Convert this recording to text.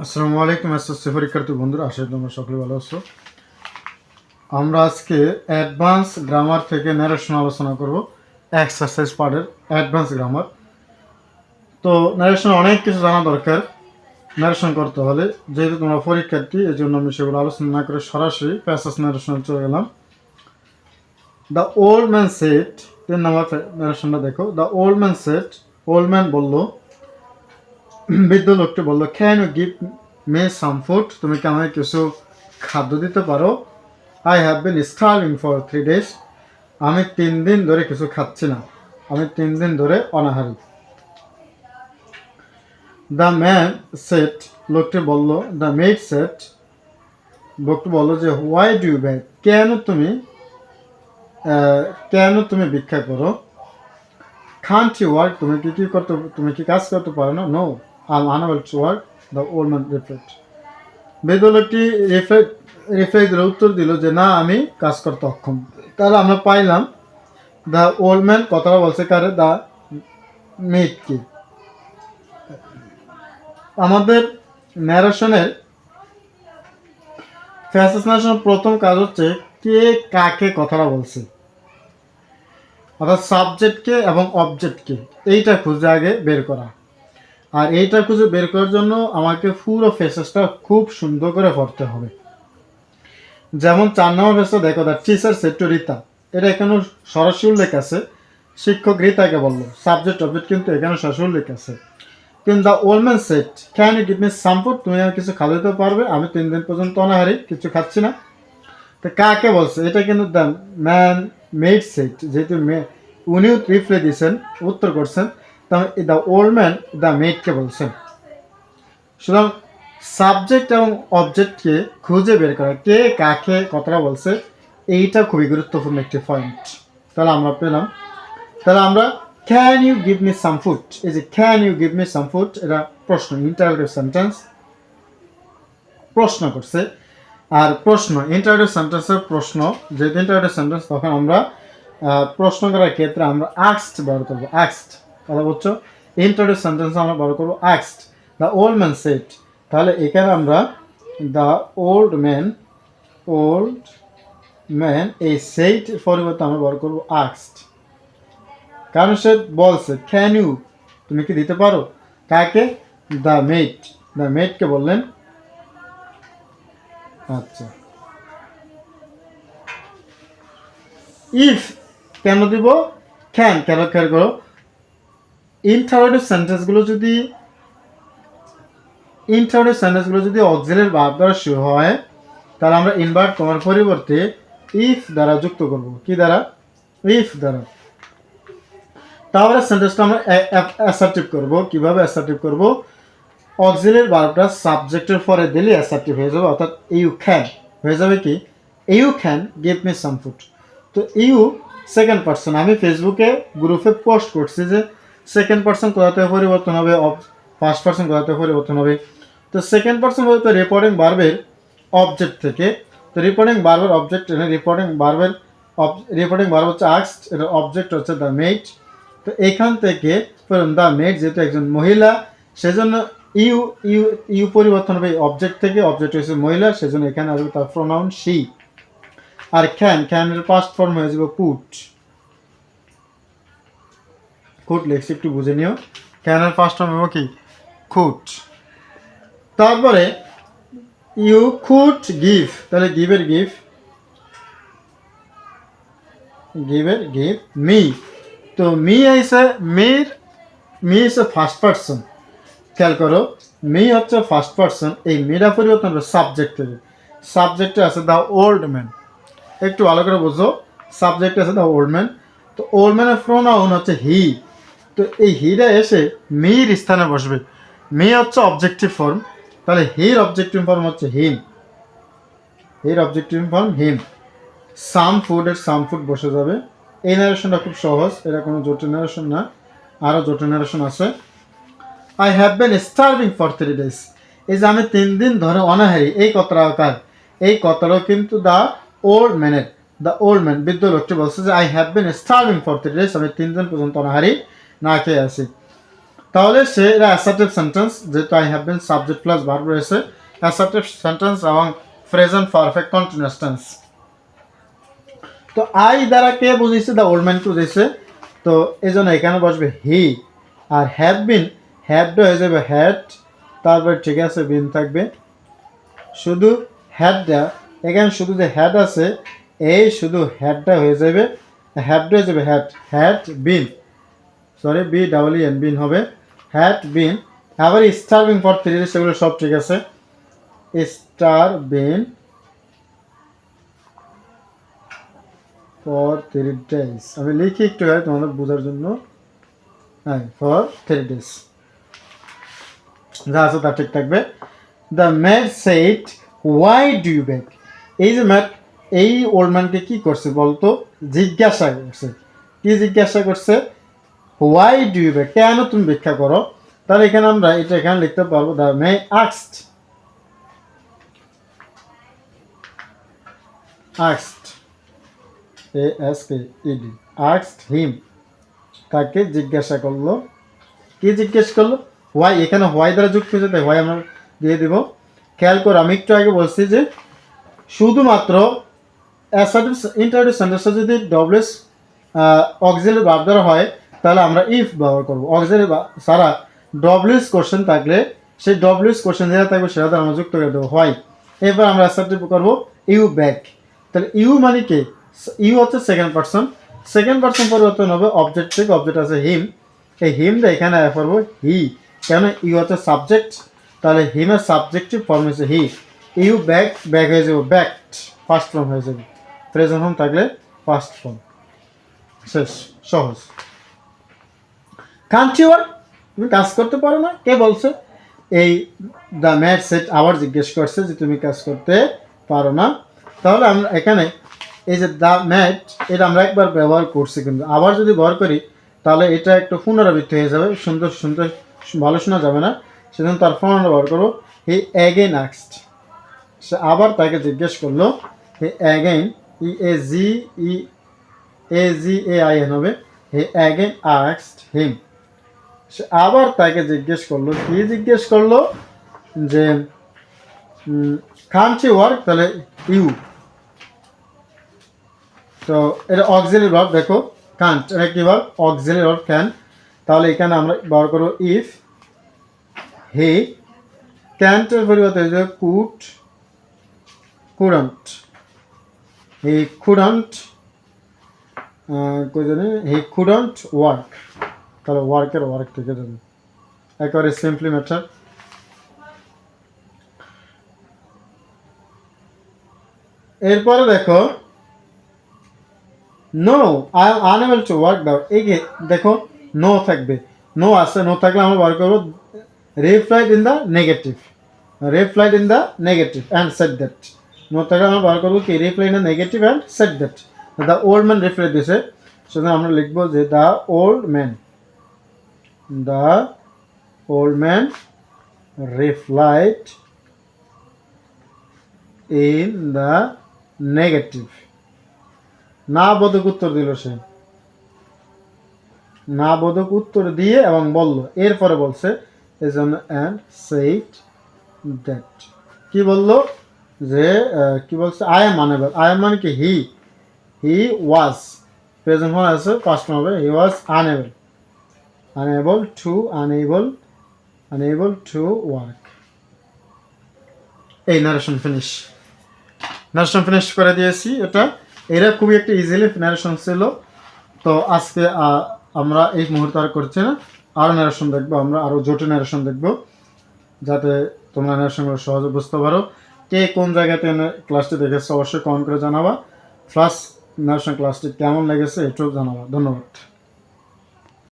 আসসালামু আলাইকুম এসএসসি পরীক্ষার্থী বন্ধুরা, আশা করি তোমরা সকলে ভালো আছো। আমরা আজকে অ্যাডভান্স গ্রামার থেকে ন্যারেশন আলোচনা করব। এক্সারসাইজ পার্টের অ্যাডভান্স গ্রামার। তো ন্যারেশন অনেক কিছু জানা দরকার ন্যারেশন করতে হলে, যেহেতু তোমরা পরীক্ষার্থী এই জন্য আমি সেগুলো আলোচনা না করে সরাসরি প্যাসেজ ন্যারেশনে চলে গেলাম। The old man said, 3 number ন্যারেশনটা দেখো। The old man said, old man বলল, বৃদ্ধ লোকটি বলল, can you give me some food, তুমি কি আমাকে কিছু খাদ্য দিতে পারো? I have been starving for 3 days, আমি 3 দিন ধরে কিছু খাচ্ছি না, আমি 3 দিন ধরে অনাহারী। দ্য ম্যান সেট, লোকটি বলল, দ্য মেড সেট, লোকটি বলল যে হোয়াই ডু ইউ ব্যাগ, কেন তুমি ভিক্ষা করো? কান্ট ইউ ওয়ার্ক, তুমি কি কাজ করতে পারো না? No, I am unable to work, the old man replied. বৃদ্ধ লোকটি রিফ্লেক্ট উত্তর দিল যে না, আমি কাজ করতে অক্ষম। তাহলে আমরা পাইলাম দ্য ওল্ড ম্যান কথাটা বলছে কারে? দ্য মেড কি। আমাদের ন্যারেশনের ফ্যাসেস ন্যারেশনের প্রথম কাজ হচ্ছে কে কাকে কথাটা বলছে, অর্থাৎ সাবজেক্টকে এবং অবজেক্টকে, এইটা খুঁজে আগে বের করা। আর এইটা খুঁজে বের করার জন্য আমাকে পুরো ফেসেসটা খুব সুন্দর করে পড়তে হবে। যেমন 4 নম্বর ফেসটা দেখো, the teacher said to Rita, এটা এখানে সরাসরি উল্লেখ আছে, শিক্ষক রীতাকে বললো, সাবজেক্ট অবজেক্ট কিন্তু এখানে সরাসরি উল্লেখ আছে। কিন্তু the old man said, can you give me some food, তুমি আমাকে কিছু খাওয়া দিতে পারবে? আমি 3 দিন পর্যন্ত অনাহারি, কিছু খাচ্ছি না। তো কাকে বলছে? এটা কিন্তু দ্য ম্যান মেড সেড, যেহেতু উনিও রিপ্লাই দিয়েছেন, উত্তর করছেন, তাহলে দ্য ওল্ড ম্যান দ্য মেডকে বলছেন। সুতরাং সাবজেক্ট এবং অবজেক্টকে খুঁজে বের করা, কে কাকে কথাটা বলছে, এইটা খুবই গুরুত্বপূর্ণ একটি পয়েন্ট। তাহলে আমরা পেলাম, তাহলে আমরা can you give me some food, এই যে can you give me some food, এটা প্রশ্ন, ইন্টারোগেটিভ সেন্টেন্স, প্রশ্ন করছে। আর প্রশ্ন ইন্টারোগেটিভ সেন্টেন্সের প্রশ্ন, যেহেতু ইন্টারোগেটিভ সেন্টেন্স, তখন আমরা প্রশ্ন করার ক্ষেত্রে আমরা আস্কড ব্যবহার করবো। আস্কড কথা বলছো, ইন্টারোগেটিভ সেন্টেন্স আমরা ব্যবহার করবো asked. The old man shed, তাহলে এখানে আমরা দ্য ওল্ড ম্যান এই সেইট পরিবর্তে আমরা ব্যবহার করবো আস্কড, কারণ সে বলছে ক্যান ইউ, তুমি কি দিতে পারো? কাকে? দ্য মেডকে বললেন। আচ্ছা, ইফ কেন দিব? ক্যান কেন খেয়াল করো, ইন্টারোগেটিভ সেন্টেন্সগুলো যদি অক্সিলারি ভার্ব দ্বারা শুরু হয়, তাহলে আমরা ইনভার্ট কমার পরিবর্তে ইফ দ্বারা যুক্ত করব। কি দ্বারা? ইফ দ্বারা। তাহলে সেন্টেন্সটা আমরা অ্যাসার্টিভ করব। কিভাবে অ্যাসার্টিভ করব? অক্সিলারি ভার্বটা সাবজেক্টের পরে দিলে অ্যাসার্টিভ হয়ে যাবে, অর্থাৎ ইউ ক্যান হয়ে যাবে কি, you can give me some food. তো ইউ সেকেন্ড পার্সন, আমি ফেসবুকে গ্রুপে পোস্ট করছি যে সেকেন্ড পার্সন কোথা থেকে পরিবর্তন হবে, ফার্স্ট পার্সন কোথা থেকে পরিবর্তন হবে। তো সেকেন্ড পার্সন বলতে রিপোর্টিং ভার্বের অবজেক্ট থেকে, তো রিপোর্টিং ভার্বের অবজেক্ট, রিপোর্টিং ভার্ব হচ্ছে আস্কড, এটা অবজেক্ট হচ্ছে দ্য মেড। তো এখান থেকে দ্য মেড যেহেতু একজন মহিলা, সেজন্য ইউ ইউ ইউ পরিবর্তন হবে অবজেক্ট থেকে, অবজেক্ট হচ্ছে মহিলা, সেজন্য এখানে আসবে তার প্রোনাউন শি। আর ক্যানের পাস্ট ফর্ম হয়ে যাবে কুড লেখছি, একটু বুঝে নিও। ক্যানের পাস্ট ফর্ম হবে কি? কুড। তারপরে ইউ কুড গিভ, তাহলে গিভের গিভ মি। তো মি ইস ফার্স্ট পার্সন, খেয়াল করো, মি হচ্ছে ফার্স্ট পার্সন, এই মিরা পরিবর্তন হবে সাবজেক্ট থেকে। সাবজেক্টে আছে দ্য ওল্ড ম্যান, একটু ভালো করে বুঝো, সাবজেক্টে আছে দ্য ওল্ড ম্যান। তো ওল্ড ম্যানের প্রোনাউন হচ্ছে হি, তো এই হিটা এসে মির স্থানে বসবে। মি হচ্ছে অবজেক্টিভ ফর্ম, তাহলে হির অবজেক্টিভ ফর্ম হচ্ছে হিম, সাম ফুড বসে যাবে। এই ন্যারেশনটা খুব সহজ, এটা কোনো জটিল ন্যারেশন না, আরও জটিল ন্যারেশন আছে। I have been starving for 3 days, এই যে আমি 3 দিন ধরে অনাহারি, এই কথাটাও কিন্তু দ্য ওল্ড ম্যান, বৃদ্ধ লোকটি বলছে যে I have been starving for 3 days, আমি 3 দিন পর্যন্ত অনাহারি, না খেয়ে আছি। তাহলে সে এটা অ্যাসার্টিভ সেন্টেন্স, যেহেতু I have bin subject plus verb রয়েছে, অ্যাসার্টিভ সেন্টেন্স এবং প্রেজেন্ট পারফেক্ট কন্টিনিউয়াস টেন্স। তো আই দ্বারা কে বুঝিয়েছে? দ্য ওল্ড ম্যানকে বুঝিয়েছে। তো এই জন্য এখানে বসবে হি, আর হ্যাভ বিন, হ্যাভটা হয়ে যাবে হ্যাড, তারপর ঠিক আছে বিন থাকবে, শুধু হ্যাডটা এখানে শুধু যে হ্যাড আছে এই শুধু হ্যাডটা হয়ে যাবে, হ্যাডটা হয়ে যাবে had, had been, sorry B double N been হবে হ্যাড বিন। আবার স্টার বিন ফর 3 days, সেগুলো সব ঠিক আছে। স্টার বিন ফর 3 days, আমি লিখি একটু তোমাদের বোঝার জন্য। হ্যাঁ, ফর 3 days যা আছে তা ঠিক থাকবে। The mad said why do you bake, এই যে ম্যাড এই ওল্ড ম্যানকে কি করছে বলতো? জিজ্ঞাসা করছে। কি জিজ্ঞাসা করছে? হোয়াই ডু ইউ বেক, কেন তুমি ভিক্ষা করো। তাহলে এখানে আমরা এটা এখানে লিখতে পারবো the man asked, asked ASKED, asked হিম, তাকে জিজ্ঞাসা করলো। কি জিজ্ঞেস করলো? হোয়াই, এখানে হোয়াই দ্বারা যুক্ত হয়েছে, তাই হোয়াই আমরা দিয়ে দিব। খেয়াল করো আমি একটু আগে বলছি যে শুধুমাত্র অ্যাসার্টিভ ইন্টারোগেটিভ সেন্টেন্সে যদি ডব্লিউএস অক্সিলারি ভার্ব দ্বারা হয় তাহলে আমরা ইফ ব্যবহার করবো। অক্সিলারি সারা ডব্লিউএস কোশ্চেন থাকলে সেই ডব্লিউএস কোশ্চেন যেটা থাকবে সেটা আমরা যুক্ত করে দেবো হোয়াই। এরপর আমরা অ্যাসার্টিভ করবো ইউ ব্যাক। তাহলে ইউ মানে কে? ইউ হচ্ছে সেকেন্ড পার্সন, সেকেন্ড পার্সন পরিবর্তন হবে অবজেক্ট থেকে, অবজেক্ট আছে হিম, এই হিমটা এখানে আয়া করবো হি, কেন ইউ হচ্ছে সাবজেক্ট, তাহলে হিমের সাবজেক্টিভ ফর্ম হচ্ছে হি। ইউ ব্যাক, ব্যাক হয়ে যাবে ব্যাকড, ফার্স্ট ফর্ম হয়ে যাবে, প্রেজেন্ট ফর্ম থাকলে ফার্স্ট ফর্ম, শেষ, সহজ। কান্ট ইউ ওয়ার্ক, তুমি কাজ করতে পারো না, কে বলছে? এই দ্য ম্যাড সেট আবার জিজ্ঞেস করছে যে তুমি কাজ করতে পারো না। তাহলে আমরা এখানে এই যে দ্য ম্যাড এটা আমরা একবার ব্যবহার করছি, কিন্তু আবার যদি ব্যবহার করি তাহলে এটা একটু পুনরাবৃত্তি হয়ে যাবে, সুন্দর শুনতে ভালো শোনা যাবে না, সেজন্য তার ফর্ম ব্যবহার করবো হি অ্যাগেইন আস্কড, সে আবার তাকে জিজ্ঞেস করলো। হি অ্যাগেইন EAGAIN হবে, হি অ্যাগেইন আস্কড হিম, সে আবার তাকে জিজ্ঞেস করলো। কি জিজ্ঞেস করলো? যে কান্ট ইউ ওয়ার্ক, তাহলে ইউ, তো এটা অক্সিলারি ভার্ব, দেখো কান্ট এটা কি ভার্ব? Auxiliary verb can. তাহলে এখানে আমরা ব্যবহার করবো ইফ, হি ক্যান্টের পরিবর্তে হয়ে যাবে কুড, কুডন্ট, হি কুডন্ট, কই জানি হি কুডন্ট ওয়ার্ক, তাহলে ওয়ার্কের ওয়ার্ক থেকে যাবে, একেবারে সিম্পলি ম্যাটার। এরপরে দেখো no I am unable to work দাও, এই দেখো নো থাকবে, নো আছে, নো থাকলে আমরা ব্যবহার করবো replied in the negative, replied in the negative and said that, no থাকলে আমরা ব্যবহার করবো কি reply in the negative and said that. The old man reply দিছে, সেজন্য আমরা লিখবো যে the old man, the old man replied in the negative, না বোধক উত্তর দিল, সে না বোধক উত্তর দিয়ে এবং বলল, এরপরে বলছে এই জন্য অ্যান্ড সেইড দ্যাট, কি বললো? যে কি বলছে? I am unable, I am মানে কি he, he was, present form আছে, পাস্ট ফর্ম হবে he was unable, unable to, unable to work. এই নারেশন ফিনিশ, নারেশন ফিনিশ করে দিয়েছি। এটা খুবই একটা ইজিলি ন্যারেশন ছিল। তো আজকে আমরা এই মুহূর্তে আর করছি না, আরও ন্যারেশন দেখবো, আমরা আরও জটিল ন্যারেশন দেখবো, যাতে তোমরা ন্যারেশনগুলো সহজে বুঝতে পারো। কে কোন জায়গাতে ক্লাসটি দেখেছো অবশ্যই কমেন্ট করে জানাবা, প্লাস ন্যারেশন ক্লাসটি কেমন লেগেছে এটাও জানাবা। ধন্যবাদ।